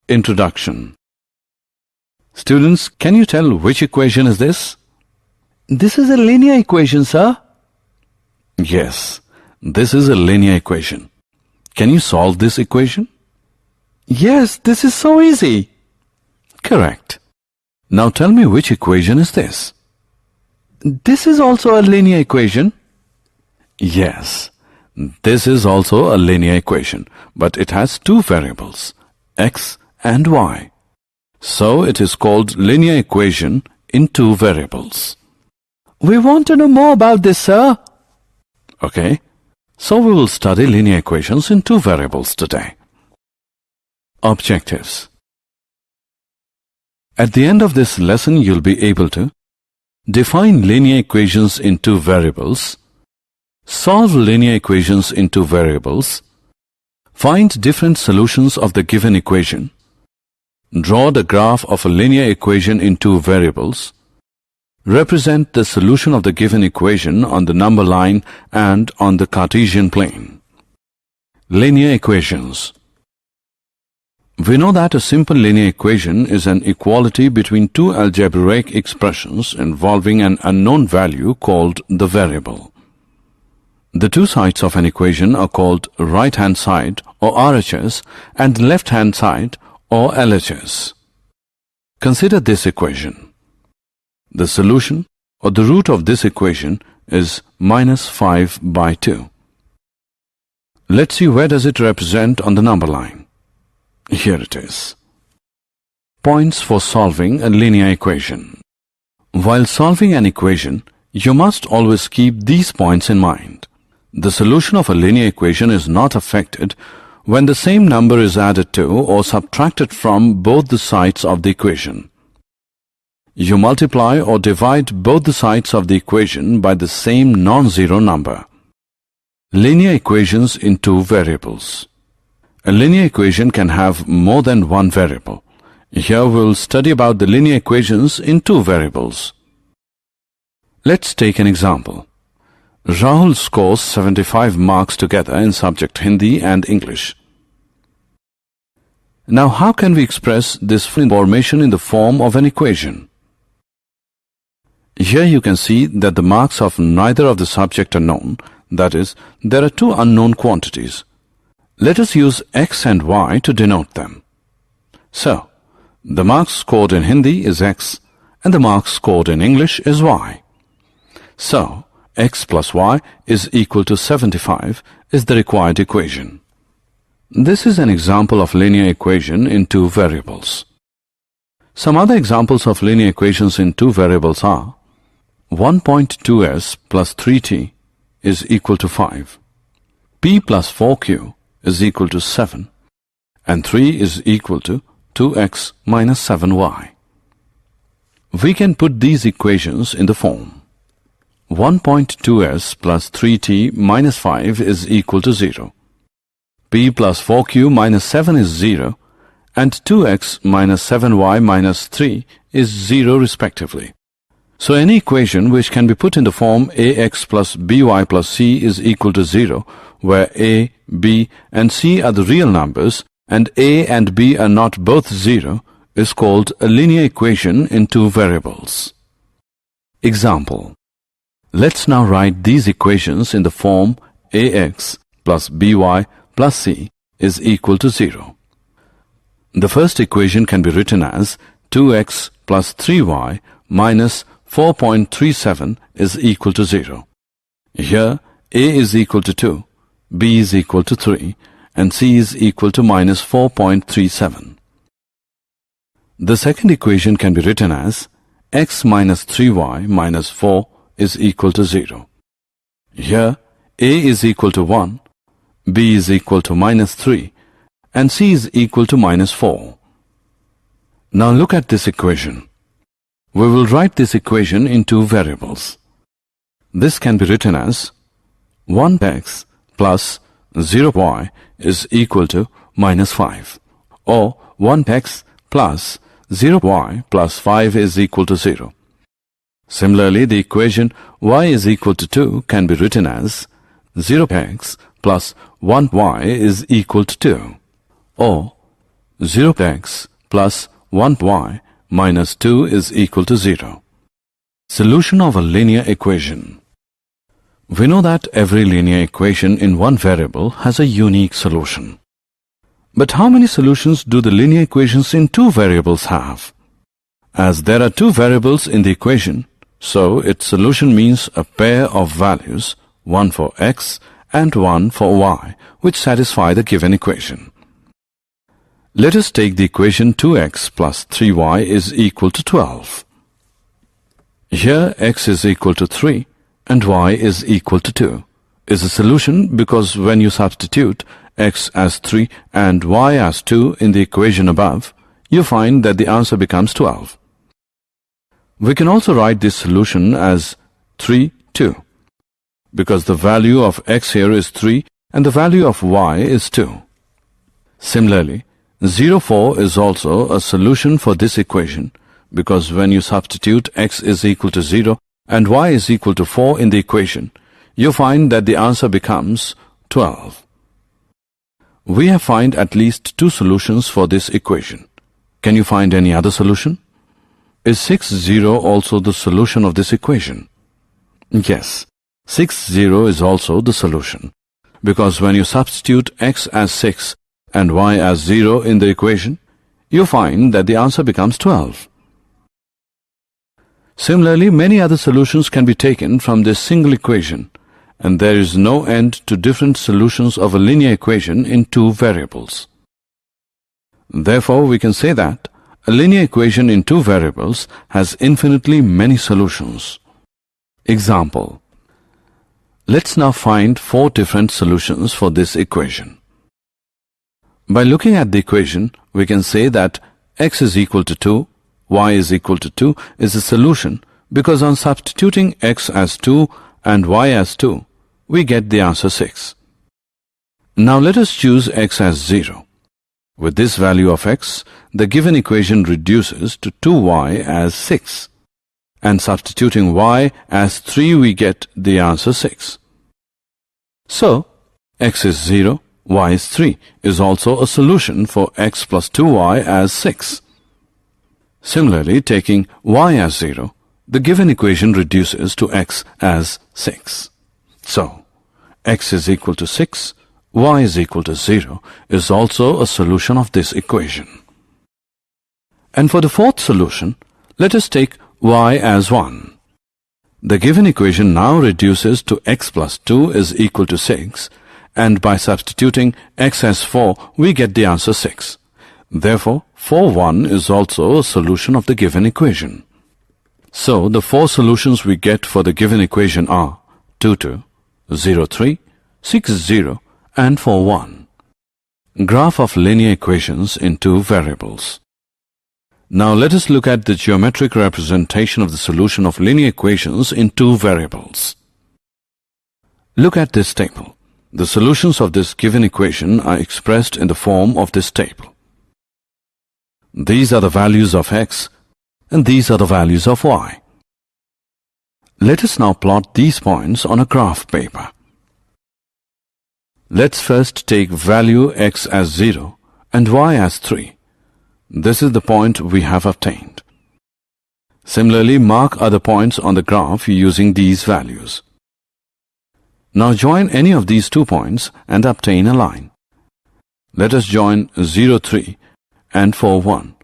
Introduction. Students, can you tell which equation is this? This is a linear equation, sir. Yes, this is a linear equation. Can you solve this equation? Yes, this is so easy. Correct. Now tell me which equation is this? This is also a linear equation. Yes, this is also a linear equation, but it has two variables, x and y. So it is called linear equation in two variables. We want to know more about this, sir. Okay, so we will study linear equations in two variables today. Objectives. At the end of this lesson, you'll be able to define linear equations in two variables, solve linear equations in two variables, find different solutions of the given equation, draw the graph of a linear equation in two variables, represent the solution of the given equation on the number line and on the Cartesian plane. Linear equations. We know that a simple linear equation is an equality between two algebraic expressions involving an unknown value called the variable. The two sides of an equation are called right-hand side or RHS and left-hand side or LHS. Consider this equation. The solution or the root of this equation is -5/2. Let's see where does it represent on the number line. Here it is. Points for solving a linear equation. While solving an equation, you must always keep these points in mind. The solution of a linear equation is not affected when the same number is added to or subtracted from both the sides of the equation. You multiply or divide both the sides of the equation by the same non-zero number. Linear equations in two variables. A linear equation can have more than one variable. Here we will study about the linear equations in two variables. Let's take an example. Rahul scores 75 marks together in subject Hindi and English. Now how can we express this information in the form of an equation? Here you can see that the marks of neither of the subject are known, that is, there are two unknown quantities. Let us use x and y to denote them. So, the marks scored in Hindi is x and the marks scored in English is y. So, x plus y is equal to 75 is the required equation. This is an example of linear equation in two variables. Some other examples of linear equations in two variables are 1.2s plus 3t is equal to 5, p plus 4q is equal to 7, and 3 is equal to 2x minus 7y. We can put these equations in the form 1.2s plus 3t minus 5 is equal to 0, p plus 4q minus 7 is 0, and 2x minus 7y minus 3 is 0 respectively. So any equation which can be put in the form ax plus by plus c is equal to 0, where a, b and c are the real numbers and a and b are not both 0, is called a linear equation in two variables. Example. Let's now write these equations in the form ax plus by plus c is equal to 0. The first equation can be written as 2x plus 3y minus 4.37 is equal to 0. Here, a is equal to 2, b is equal to 3, and c is equal to minus 4.37. The second equation can be written as x minus 3y minus 4 is equal to 0. Here, a is equal to 1, b is equal to minus 3, and c is equal to minus 4. Now look at this equation. We will write this equation in two variables. This can be written as 1x plus 0y is equal to minus 5, or 1x plus 0y plus 5 is equal to 0. Similarly, the equation y is equal to 2 can be written as 0x plus 1y is equal to 2, or 0x plus 1y minus 2 is equal to 0. Solution of a linear equation. We know that every linear equation in one variable has a unique solution. But how many solutions do the linear equations in two variables have? As there are two variables in the equation, so its solution means a pair of values, one for x and one for y, which satisfy the given equation. Let us take the equation 2x plus 3y is equal to 12. Here x is equal to 3 and y is equal to 2 is a solution because when you substitute x as 3 and y as 2 in the equation above, you find that the answer becomes 12. We can also write this solution as 3, 2, because the value of x here is 3 and the value of y is 2. Similarly, 0, 4 is also a solution for this equation because when you substitute x is equal to 0 and y is equal to 4 in the equation, you find that the answer becomes 12. We have found at least two solutions for this equation. Can you find any other solution? Is 6, 0 also the solution of this equation? Yes, 6, 0 is also the solution because when you substitute x as 6 and y as 0 in the equation, you find that the answer becomes 12. Similarly, many other solutions can be taken from this single equation, and there is no end to different solutions of a linear equation in two variables. Therefore, we can say that a linear equation in two variables has infinitely many solutions. Example. Let's now find 4 different solutions for this equation. By looking at the equation, we can say that x is equal to 2, y is equal to 2 is a solution because on substituting x as 2 and y as 2, we get the answer 6. Now let us choose x as 0. With this value of x, the given equation reduces to 2y as 6. And substituting y as 3, we get the answer 6. So, x is 0, y is 3 is also a solution for x plus 2y as 6. Similarly, taking y as 0, the given equation reduces to x as 6. So, x is equal to 6, y is equal to 0 is also a solution of this equation. And for the fourth solution, let us take y as 1. The given equation now reduces to x plus 2 is equal to 6, and by substituting x as 4, we get the answer 6. Therefore, 4, 1 is also a solution of the given equation. So, the 4 solutions we get for the given equation are 2, 2, 0, 3, 6, 0, and 4, 1. Graph of linear equations in two variables. Now let us look at the geometric representation of the solution of linear equations in two variables. Look at this table. The solutions of this given equation are expressed in the form of this table. These are the values of x and these are the values of y. Let us now plot these points on a graph paper. Let's first take value x as 0 and y as 3. This is the point we have obtained. Similarly, mark other points on the graph using these values. Now join any of these 2 points and obtain a line. Let us join 0, 3 and 4, 1.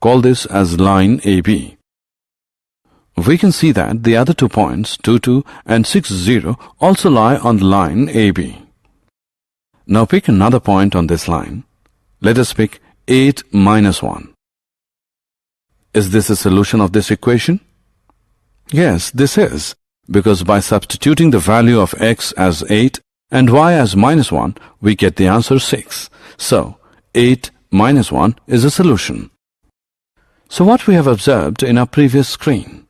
Call this as line AB. We can see that the other 2 points, 2, 2 and 6, 0, also lie on the line AB. Now pick another point on this line. Let us pick 8 minus 1. Is this a solution of this equation? Yes, this is, because by substituting the value of x as 8 and y as minus 1, we get the answer 6. So, 8 minus 1 is a solution. So what we have observed in our previous screen?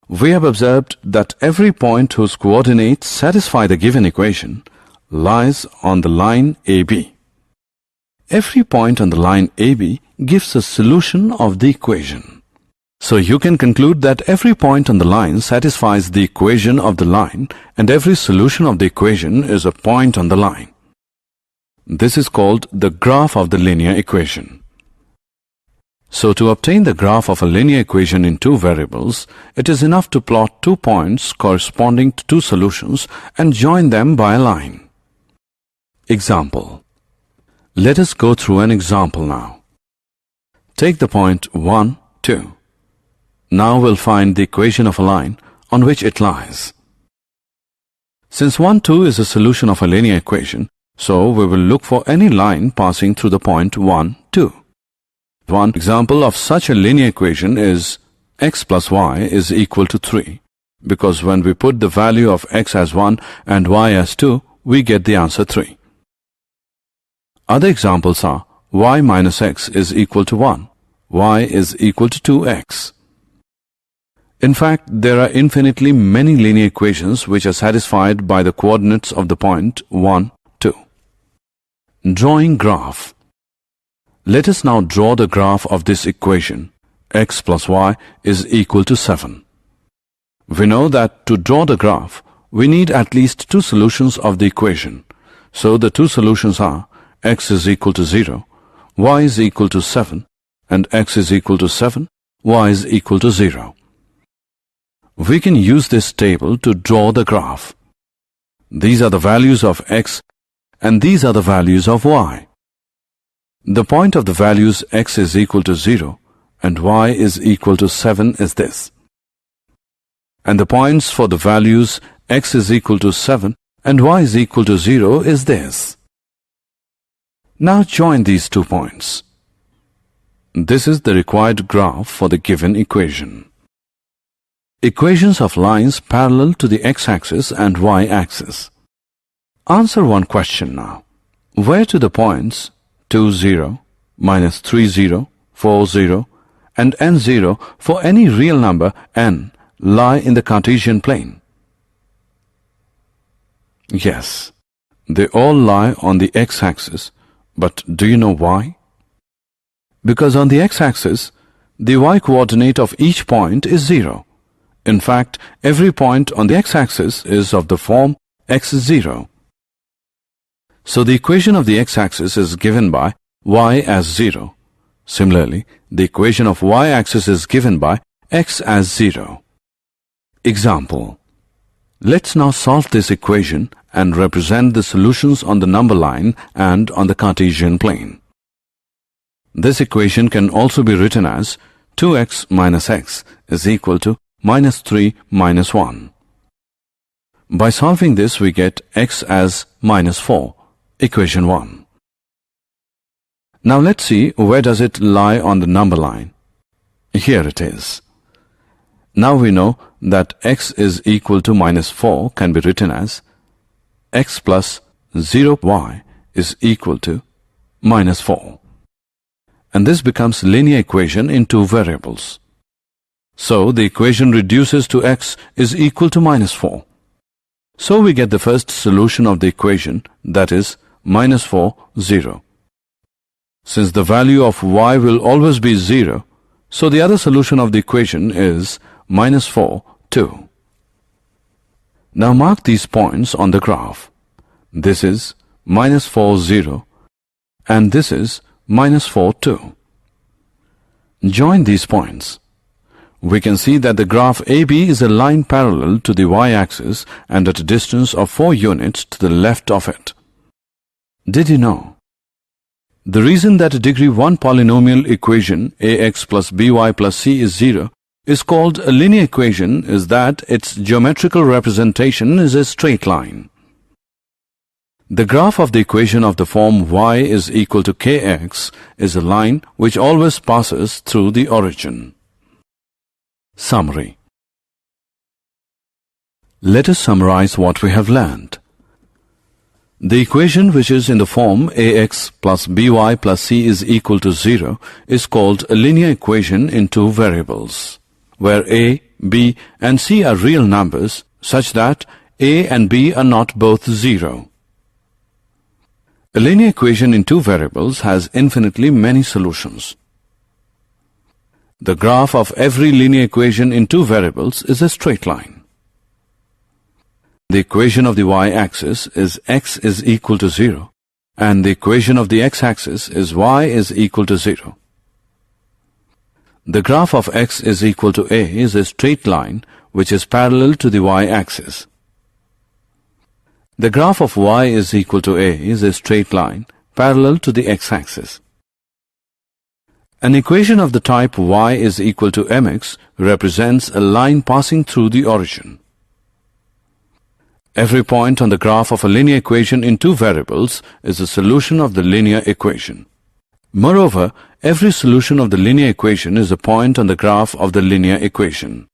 We have observed that every point whose coordinates satisfy the given equation lies on the line AB. Every point on the line AB gives a solution of the equation. So you can conclude that every point on the line satisfies the equation of the line and every solution of the equation is a point on the line. This is called the graph of the linear equation. So to obtain the graph of a linear equation in two variables, it is enough to plot 2 points corresponding to 2 solutions and join them by a line. Example. Let us go through an example now. Take the point 1, 2. Now we'll find the equation of a line on which it lies. Since 1, 2 is a solution of a linear equation, so we will look for any line passing through the point 1, 2. One example of such a linear equation is x plus y is equal to 3, because when we put the value of x as 1 and y as 2, we get the answer 3. Other examples are y minus x is equal to 1, y is equal to 2x. In fact, there are infinitely many linear equations which are satisfied by the coordinates of the point 1, 2. Drawing graph. Let us now draw the graph of this equation. X plus y is equal to 7. We know that to draw the graph, we need at least 2 solutions of the equation. So the 2 solutions are x is equal to 0, y is equal to 7, and x is equal to 7, y is equal to 0. We can use this table to draw the graph. These are the values of x and these are the values of y. The point of the values x is equal to 0 and y is equal to 7 is this. And the points for the values x is equal to 7 and y is equal to 0 is this. Now join these 2 points. This is the required graph for the given equation. Equations of lines parallel to the x-axis and y-axis. Answer one question now. Where do the points 2, 0, minus 3, 0, 4, 0, and n 0 for any real number n lie in the Cartesian plane? Yes, they all lie on the x-axis, but do you know why? Because on the x-axis, the y-coordinate of each point is 0. In fact, every point on the x-axis is of the form x is 0. So the equation of the x-axis is given by y as 0. Similarly, the equation of y-axis is given by x as 0. Example. Let's now solve this equation and represent the solutions on the number line and on the Cartesian plane. This equation can also be written as 2x minus x is equal to minus 3 minus 1. By solving this, we get x as minus 4. Equation 1. Now let's see where does it lie on the number line. Here it is. Now we know that x is equal to minus 4 can be written as x plus 0y is equal to minus 4. And this becomes linear equation in 2 variables. So the equation reduces to x is equal to minus 4. So we get the first solution of the equation, that is minus 4, 0. Since the value of y will always be 0, so the other solution of the equation is minus 4, 2. Now mark these points on the graph. This is minus 4, 0, and this is minus 4, 2. Join these points. We can see that the graph AB is a line parallel to the y-axis and at a distance of 4 units to the left of it. Did you know? The reason that a degree 1 polynomial equation ax plus by plus c is 0 is called a linear equation is that its geometrical representation is a straight line. The graph of the equation of the form y is equal to kx is a line which always passes through the origin. Summary. Let us summarize what we have learned. The equation which is in the form ax plus by plus c is equal to 0 is called a linear equation in 2 variables, where a, b and c are real numbers such that a and b are not both 0. A linear equation in 2 variables has infinitely many solutions. The graph of every linear equation in 2 variables is a straight line. The equation of the y-axis is x is equal to 0 and the equation of the x-axis is y is equal to 0. The graph of x is equal to a is a straight line which is parallel to the y-axis. The graph of y is equal to a is a straight line parallel to the x-axis. An equation of the type y is equal to mx represents a line passing through the origin. Every point on the graph of a linear equation in two variables is a solution of the linear equation. Moreover, every solution of the linear equation is a point on the graph of the linear equation.